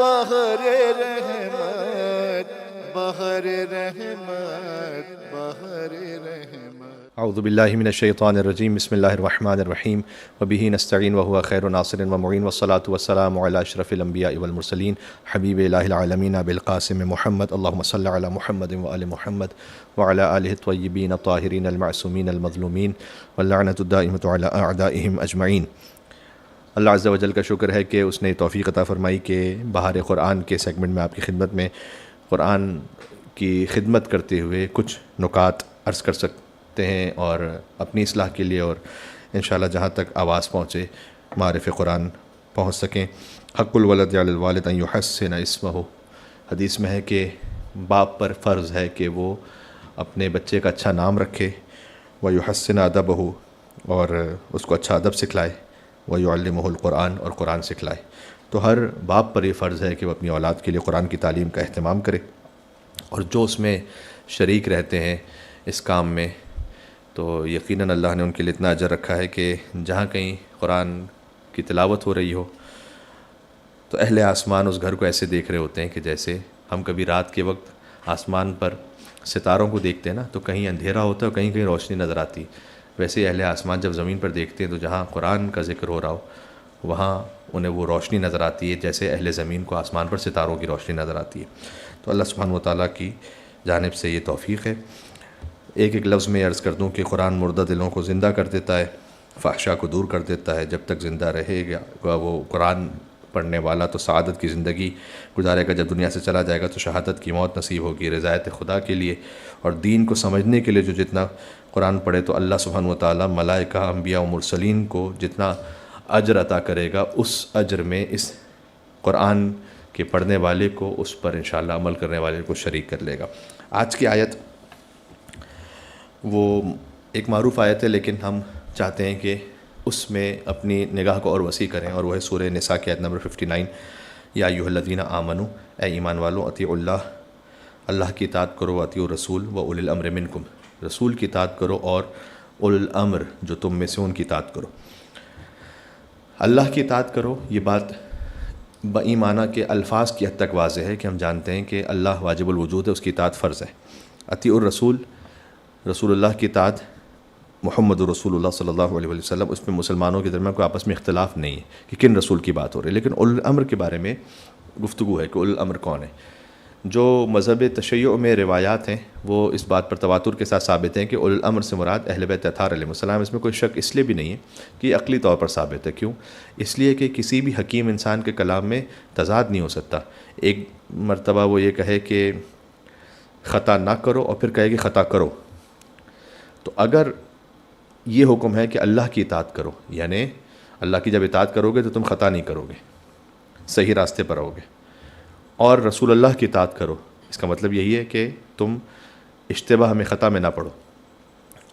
بہر رحمت بہر رحمت بہر رحمت۔ اعوذ باللہ من الشیطان الرجیم، بسم اللہ الرحمن الرحیم، وبہ نستعین وہو خیر ناصر ومعین، والصلاة والسلام علی اشرف الانبیاء والمرسلین حبیب الہ العالمین بالقاسم محمد، اللہم صل علی محمد وآل محمد وعلی آلہ الطیبین الطاہرین المعصومین المظلومین واللعنۃ الدائمۃ علی اعدائہم اجمعین۔ اللہ عز و جل کا شکر ہے کہ اس نے توفیق عطا فرمائی کہ بہار قرآن کے سیگمنٹ میں آپ کی خدمت میں قرآن کی خدمت کرتے ہوئے کچھ نکات عرض کر سکتے ہیں اور اپنی اصلاح کے لیے اور انشاءاللہ جہاں تک آواز پہنچے معرف قرآن پہنچ سکیں۔ حق الولد علی الوالد ان یحسن اسمہ، حدیث میں ہے کہ باپ پر فرض ہے کہ وہ اپنے بچے کا اچھا نام رکھے، ویحسن ادبہ، اور اس کو اچھا ادب سکھلائے، ویعلمہ القرآن، اور قرآن سکھلائے۔ تو ہر باپ پر یہ فرض ہے کہ وہ اپنی اولاد کے لیے قرآن کی تعلیم کا اہتمام کرے، اور جو اس میں شریک رہتے ہیں اس کام میں تو یقیناً اللہ نے ان کے لیے اتنا اجر رکھا ہے کہ جہاں کہیں قرآن کی تلاوت ہو رہی ہو تو اہل آسمان اس گھر کو ایسے دیکھ رہے ہوتے ہیں کہ جیسے ہم کبھی رات کے وقت آسمان پر ستاروں کو دیکھتے ہیں نا تو کہیں اندھیرا ہوتا ہے اور کہیں کہیں روشنی نظر آتی، ویسے اہل آسمان جب زمین پر دیکھتے ہیں تو جہاں قرآن کا ذکر ہو رہا ہو وہاں انہیں وہ روشنی نظر آتی ہے جیسے اہل زمین کو آسمان پر ستاروں کی روشنی نظر آتی ہے۔ تو اللہ سبحانہ و تعالیٰ کی جانب سے یہ توفیق ہے۔ ایک ایک لفظ میں عرض کر دوں کہ قرآن مردہ دلوں کو زندہ کر دیتا ہے، فحشا کو دور کر دیتا ہے۔ جب تک زندہ رہے گا وہ قرآن پڑھنے والا تو سعادت کی زندگی گزارے گا، جب دنیا سے چلا جائے گا تو شہادت کی موت نصیب ہوگی رضایت خدا کے لیے۔ اور دین کو سمجھنے کے لیے جو جتنا قرآن پڑھے تو اللہ سبحانہ و تعالیٰ ملائکہ، انبیاء و مرسلین کو جتنا اجر عطا کرے گا اس اجر میں اس قرآن کے پڑھنے والے کو، اس پر انشاءاللہ عمل کرنے والے کو شریک کر لے گا۔ آج کی آیت وہ ایک معروف آیت ہے لیکن ہم چاہتے ہیں کہ اس میں اپنی نگاہ کو اور وسیع کریں، اور وہ ہے سورہ نساء کی آیت نمبر 59، یا ایھا الذین آمنوا، اے ایمان والو، اطیعوا اللہ، اللہ کی اطاعت کرو، اطیعوا الرسول و اولی الامر منکم، رسول کی اطاعت کرو اور اولی الامر جو تم میں سے ان کی اطاعت کرو۔ اللہ کی اطاعت کرو، یہ بات بایمانہ کے الفاظ کی حد تک واضح ہے کہ ہم جانتے ہیں کہ اللہ واجب الوجود ہے، اس کی اطاعت فرض ہے۔ اطیعوا الرسول، رسول اللہ کی اطاعت، محمد رسول اللہ صلی اللہ علیہ وسلم، اس میں مسلمانوں کے درمیان کوئی آپس میں اختلاف نہیں ہے کہ کن رسول کی بات ہو رہی ہے، لیکن اولو الامر کے بارے میں گفتگو ہے کہ اولو الامر کون ہے۔ جو مذہب تشیع میں روایات ہیں وہ اس بات پر تواتر کے ساتھ ثابت ہیں کہ اولو الامر سے مراد اہل بیت اطہار علیہ السلام۔ اس میں کوئی شک اس لیے بھی نہیں ہے کہ یہ عقلی طور پر ثابت ہے۔ کیوں؟ اس لیے کہ کسی بھی حکیم انسان کے کلام میں تضاد نہیں ہو سکتا۔ ایک مرتبہ وہ یہ کہے کہ خطا نہ کرو اور پھر کہے کہ خطا کرو، تو اگر یہ حکم ہے کہ اللہ کی اطاعت کرو، یعنی اللہ کی جب اطاعت کرو گے تو تم خطا نہیں کرو گے، صحیح راستے پر رہو گے، اور رسول اللہ کی اطاعت کرو، اس کا مطلب یہی ہے کہ تم اشتباہ میں خطا میں نہ پڑو۔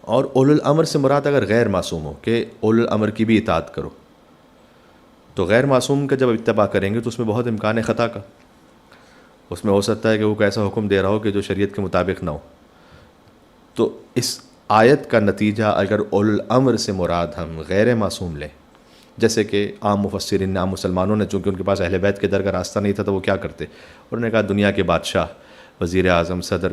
اور اولو الامر سے مراد اگر غیر معصوم ہو کہ اولو الامر کی بھی اطاعت کرو، تو غیر معصوم کا جب اتباع کریں گے تو اس میں بہت امکان ہے خطا کا، اس میں ہو سکتا ہے کہ وہ کوئی ایسا حکم دے رہا ہو کہ جو شریعت کے مطابق نہ ہو۔ تو اس آیت کا نتیجہ اگر اولو الامر سے مراد ہم غیر معصوم لیں، جیسے کہ عام مفسرین عام مسلمانوں نے، چونکہ ان کے پاس اہل بیت کے در کا راستہ نہیں تھا تو وہ کیا کرتے، انہوں نے کہا دنیا کے بادشاہ، وزیر اعظم، صدر،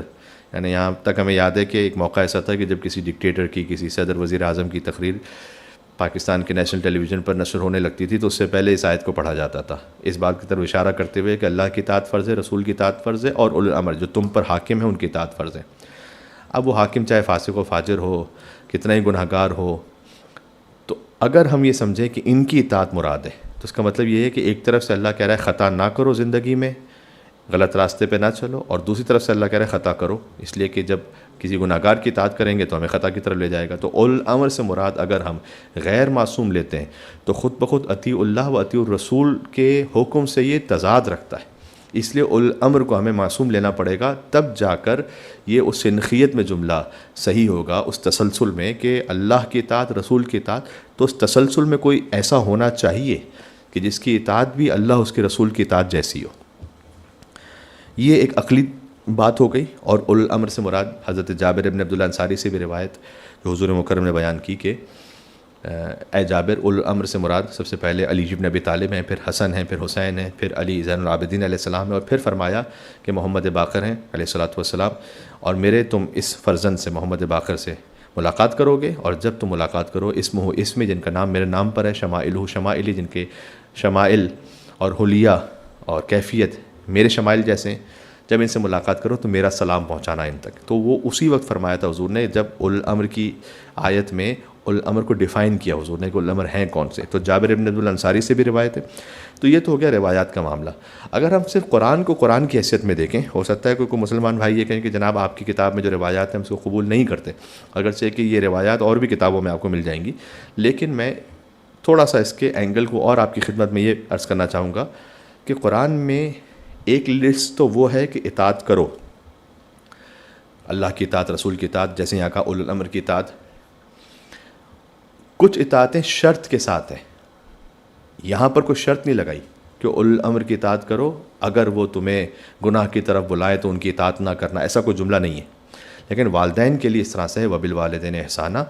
یعنی یہاں تک ہمیں یاد ہے کہ ایک موقع ایسا تھا کہ جب کسی ڈکٹیٹر کی، کسی صدر وزیر اعظم کی تقریر پاکستان کے نیشنل ٹیلی ویژن پر نشر ہونے لگتی تھی تو اس سے پہلے اس آیت کو پڑھا جاتا تھا، اس بات کی طرف اشارہ کرتے ہوئے کہ اللہ کی اطاعت فرض ہے، رسول کی اطاعت فرض ہے، اور اولو الامر جو تم پر حاکم ہیں ان کی اطاعت فرض ہے۔ اب وہ حاکم چاہے فاسق و فاجر ہو، کتنا ہی گناہ گار ہو، تو اگر ہم یہ سمجھیں کہ ان کی اطاعت مراد ہے تو اس کا مطلب یہ ہے کہ ایک طرف سے اللہ کہہ رہا ہے خطا نہ کرو زندگی میں، غلط راستے پہ نہ چلو، اور دوسری طرف سے اللہ کہہ رہا ہے خطا کرو، اس لیے کہ جب کسی گناہ گار کی اطاعت کریں گے تو ہمیں خطا کی طرف لے جائے گا۔ تو اولو الامر سے مراد اگر ہم غیر معصوم لیتے ہیں تو خود بخود اطیع اللہ و اطیع الرسول کے حکم سے یہ تضاد رکھتا ہے، اس لیے اولو الامر کو ہمیں معصوم لینا پڑے گا، تب جا کر یہ اس سنخیت میں جملہ صحیح ہوگا، اس تسلسل میں کہ اللہ کی اطاعت، رسول کی اطاعت، تو اس تسلسل میں کوئی ایسا ہونا چاہیے کہ جس کی اطاعت بھی اللہ اس کے رسول کی اطاعت جیسی ہو۔ یہ ایک عقلی بات ہو گئی۔ اور اولو الامر سے مراد حضرت جابر بن عبداللہ انصاری سے بھی روایت جو حضور مکرم نے بیان کی کہ اے جابر، اول الامر سے مراد سب سے پہلے علی بن ابی طالب ہیں، پھر حسن ہیں، پھر حسین ہیں، پھر علی زین العابدین علیہ السلام ہیں، اور پھر فرمایا کہ محمد باقر ہیں علیہ الصلاۃ والسلام، اور میرے تم اس فرزند سے محمد باقر سے ملاقات کرو گے، اور جب تم ملاقات کرو اسم جن کا نام میرے نام پر ہے، شمائل شمائلی جن کے شمائل اور حلیہ اور کیفیت میرے شمائل جیسے ہیں، جب ان سے ملاقات کرو تو میرا سلام پہنچانا ان تک۔ تو وہ اسی وقت فرمایا تھا حضور نے جب اول الامر کی آیت میں اول الامر کو ڈیفائن کیا حضور نے کہ اول الامر ہیں کون سے۔ تو جابر بن عبد الانصاری سے بھی روایت ہے۔ تو یہ تو ہو گیا روایات کا معاملہ۔ اگر ہم صرف قرآن کو قرآن کی حیثیت میں دیکھیں، ہو سکتا ہے کوئی مسلمان بھائی یہ کہیں کہ جناب آپ کی کتاب میں جو روایات ہیں ہم اس کو قبول نہیں کرتے، اگرچہ کہ یہ روایات اور بھی کتابوں میں آپ کو مل جائیں گی، لیکن میں تھوڑا سا اس کے اینگل کو اور آپ کی خدمت میں یہ عرض کرنا چاہوں گا کہ قرآن میں ایک لسٹ تو وہ ہے کہ اطاعت کرو، اللہ کی اطاعت، رسول کی اطاعت، جیسے یہاں کا اول الامر کی اطاعت۔ کچھ اطاعتیں شرط کے ساتھ ہیں، یہاں پر کوئی شرط نہیں لگائی کہ اول الامر کی اطاعت کرو، اگر وہ تمہیں گناہ کی طرف بلائے تو ان کی اطاعت نہ کرنا، ایسا کوئی جملہ نہیں ہے۔ لیکن والدین کے لیے اس طرح سے ہے وبالوالدین احسانا،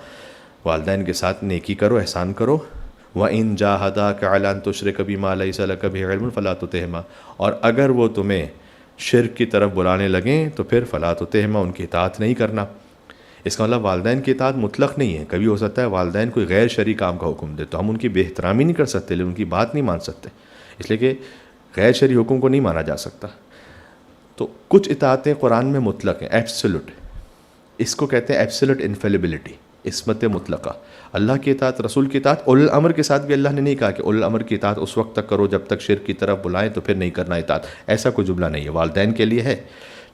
والدین کے ساتھ نیکی کرو، احسان کرو۔ وَإِن جَاهَدَاكَ عَلَىٰ أَن تُشْرِكَ بِمَا لَيْسَ لَكَ بِهِ عِلْمٌ فَلَا تُطِعْهُمَا، اور اگر وہ تمہیں شرک کی طرف بلانے لگیں تو پھر فلا تطعهما، ان کی اطاعت نہیں کرنا۔ اس کا مطلب والدین کی اطاعت مطلق نہیں ہے، کبھی ہو سکتا ہے والدین کوئی غیر شرعی کام کا حکم دے تو ہم ان کی بے احترامی نہیں کر سکتے، لیکن ان کی بات نہیں مان سکتے، اس لیے کہ غیر شرعی حکم کو نہیں مانا جا سکتا۔ تو کچھ اطاعتیں قرآن میں مطلق ہیں، ایبسولوٹ، اس کو کہتے ہیں ایبسولوٹ انفیلیبلٹی، عصمت مطلقہ۔ اللہ کی اطاعت، رسول کی اطاعت، اول الامر کے ساتھ بھی اللہ نے نہیں کہا کہ اول الامر کی اطاعت اس وقت تک کرو جب تک شرک کی طرف بلائیں تو پھر نہیں کرنا اطاعت، ایسا کوئی جملہ نہیں ہے۔ والدین کے لیے ہے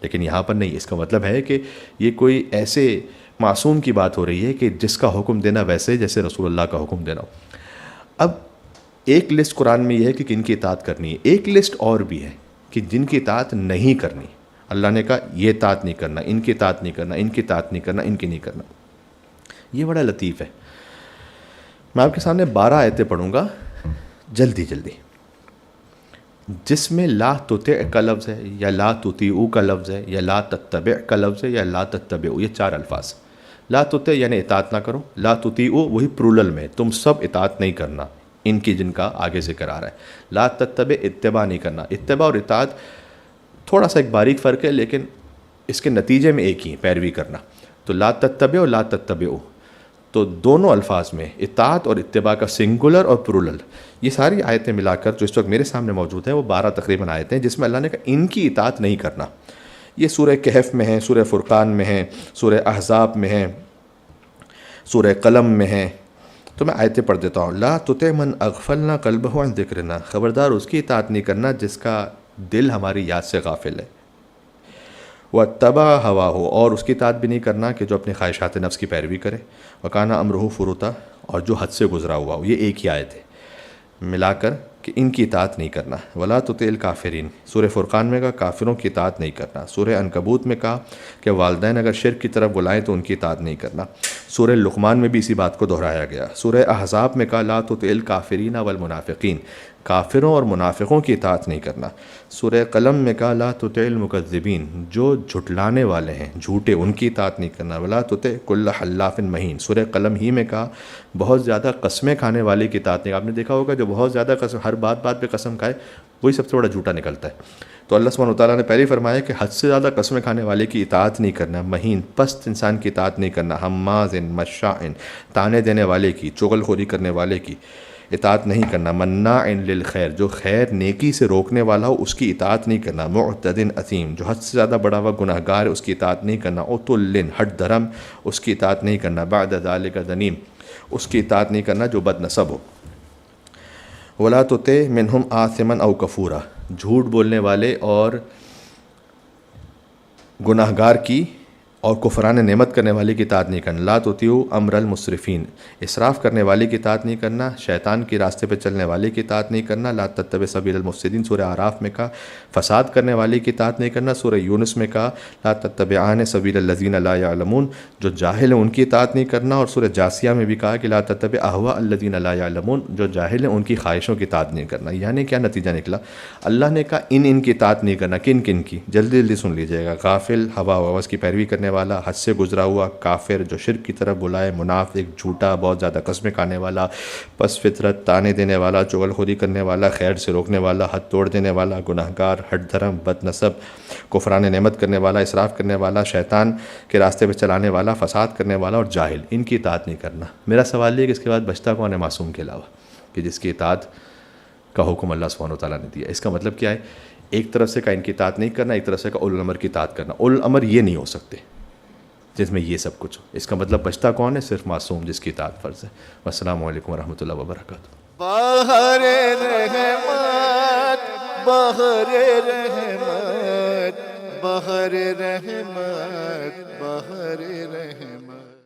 لیکن یہاں پر نہیں۔ اس کا مطلب ہے کہ یہ کوئی ایسے معصوم کی بات ہو رہی ہے کہ جس کا حکم دینا ویسے جیسے رسول اللہ کا حکم دینا ہو۔ اب ایک لسٹ قرآن میں یہ ہے کہ کن کی اطاعت کرنی ہے، ایک لسٹ اور بھی ہے کہ جن کی اطاعت نہیں کرنی۔ اللہ نے کہا یہ اطاعت نہیں کرنا، ان کی اطاعت نہیں کرنا، ان کی اطاعت نہیں کرنا، ان کی نہیں کرنا۔ یہ بڑا لطیف ہے۔ میں آپ کے سامنے 12 آیتیں پڑھوں گا جلدی جلدی، جس میں لا تطع کا لفظ ہے، یا لا تطیعوا کا لفظ ہے، یا لا تتبع کا لفظ ہے، یا لا تتبعوا، یہ 4 الفاظ۔ لا تطع یعنی اطاعت نہ کرو، لا تطیعوا وہی پرولل میں، تم سب اطاعت نہیں کرنا، ان کی جن کا آگے ذکر آ رہا ہے۔ لا تتبع اتباع نہیں کرنا، اتباع اور اطاعت تھوڑا سا ایک باریک فرق ہے لیکن اس کے نتیجے میں ایک ہی، پیروی کرنا۔ تو لا تتبع اور لا تتبعوا، تو دونوں الفاظ میں اطاعت اور اتباع کا سنگولر اور پرولل، یہ ساری آیتیں ملا کر جو اس وقت میرے سامنے موجود ہیں وہ 12 تقریباً آیتیں ہیں جس میں اللہ نے کہا ان کی اطاعت نہیں کرنا۔ یہ سورہ کہف میں ہیں، سورہ فرقان میں ہیں، سورہ احزاب میں ہیں، سورہ قلم میں ہیں۔ تو میں آیتیں پڑھ دیتا ہوں۔ لا تطع من اغفلنا قلبہ عن ذکرنا، خبردار اس کی اطاعت نہیں کرنا جس کا دل ہماری یاد سے غافل ہے۔ واتبع ہواہ، اور اس کی اطاعت بھی نہیں کرنا کہ جو اپنی خواہشات نفس کی پیروی کرے۔ وکانا امرہ فرطا، اور جو حد سے گزرا ہوا ہو۔ یہ ایک ہی آیت ہے ملا کر کہ ان کی اطاعت نہیں کرنا۔ ولا تطع الکافرین، سورہ فرقان میں کہا کافروں کی اطاعت نہیں کرنا۔ سورہ عنکبوت میں کہا کہ والدین اگر شرک کی طرف بلائیں تو ان کی اطاعت نہیں کرنا۔ سورہ لقمان میں بھی اسی بات کو دہرایا گیا۔ سورہ احزاب میں کہا لا تطع الکافرین والمنافقین، کافروں اور منافقوں کی اطاعت نہیں کرنا۔ سورہ قلم میں کہا لا تطع المکذبین، جو جھٹلانے والے ہیں، جھوٹے، ان کی اطاعت نہیں کرنا۔ ولا تطع کل حلاف مہین، سورہ قلم ہی میں کہا بہت زیادہ قسمیں کھانے والے کی اطاعت نہیں۔ آپ نے دیکھا ہوگا جو بہت زیادہ قسم، ہر بات پہ قسم کھائے وہی سب سے بڑا جھوٹا نکلتا ہے۔ تو اللہ سبحانہ وتعالیٰ نے پہلے فرمایا کہ حد سے زیادہ قسمیں کھانے والے کی اطاعت نہیں کرنا۔ مہین، پست انسان کی اطاعت نہیں کرنا۔ حماز مشاء، تانے دینے والے کی، چغل خوری کرنے والے کی اطاعت نہیں کرنا۔ مناع للخیر، جو خیر نیکی سے روکنے والا ہو اس کی اطاعت نہیں کرنا۔ معتد اثیم، جو حد سے زیادہ بڑا ہوا گناہ گار ہے اس کی اطاعت نہیں کرنا۔ عتل، ہٹ دھرم، اس کی اطاعت نہیں کرنا۔ بعد ذلک ذنیم، اس کی اطاعت نہیں کرنا جو بد نسب ہو۔ ولا تطع منہم آثما او کفورا، جھوٹ بولنے والے اور گناہ گار کی اور کفران نعمت کرنے والے کی اطاعت نہیں کرنا۔ لا تطیعوا امر المسرفین، اسراف کرنے والے کی اطاعت نہیں کرنا، شیطان کے راستے پہ چلنے والے کی اطاعت نہیں کرنا۔ لا تتبع سبیل المفسدین، سورہ اعراف میں کہا فساد کرنے والے کی اطاعت نہیں کرنا۔ سورہ یونس میں کہا لا تتبعان سبیل الذین لا یعلمون، جو جاہل ہیں ان کی اطاعت نہیں کرنا۔ اور سورہ جاسیہ میں بھی کہا کہ لا تتبع اہواء الذین لا یعلمون، جو جاہل ہیں ان کی خواہشوں کی اطاعت نہیں کرنا۔ یعنی کیا نتیجہ نکلا؟ اللہ نے کہا ان کی اطاعت نہیں کرنا، کن کن کی؟ جلدی جلدی سن لیجئے گا۔ غافل، ہوا و ہوس کی پیروی کرنے والا, حد سے گزرا ہوا, کافر جو شرک کی طرف بلائے, منافق, جھوٹا, بہت زیادہ قسمیں کھانے والا, پس فطرت, تانے دینے والا, چغل خوری کرنے والا, خیر سے روکنے والا, حد توڑ دینے والا, گناہگار, ہٹ دھرم, بد نسب, کفران نعمت کرنے والا, اسراف کرنے والا, شیطان کے راستے پہ چلانے والا, فساد کرنے والا اور جاہل, ان کی اطاعت نہیں کرنا. میرا سوال یہ کہ اس کے بعد بچتا کون ہے معصوم کے علاوہ, کہ جس کی اطاعت کا حکم اللہ سبحانہ وتعالیٰ نے دیا. اس کا مطلب کیا ہے؟ ایک طرف سے کا ان کی اطاعت نہیں کرنا, ایک طرف سے کا اولو الامر کی اطاعت کرنا. اولو الامر یہ نہیں ہو سکتے جس میں یہ سب کچھ ہو. اس کا مطلب بچتا کون ہے؟ صرف معصوم جس کی اطاعت فرض ہے. السلام علیکم ورحمۃ اللہ وبرکاتہ. بہر رحمت بہر رحمت بہر رحمت بہر رحمت.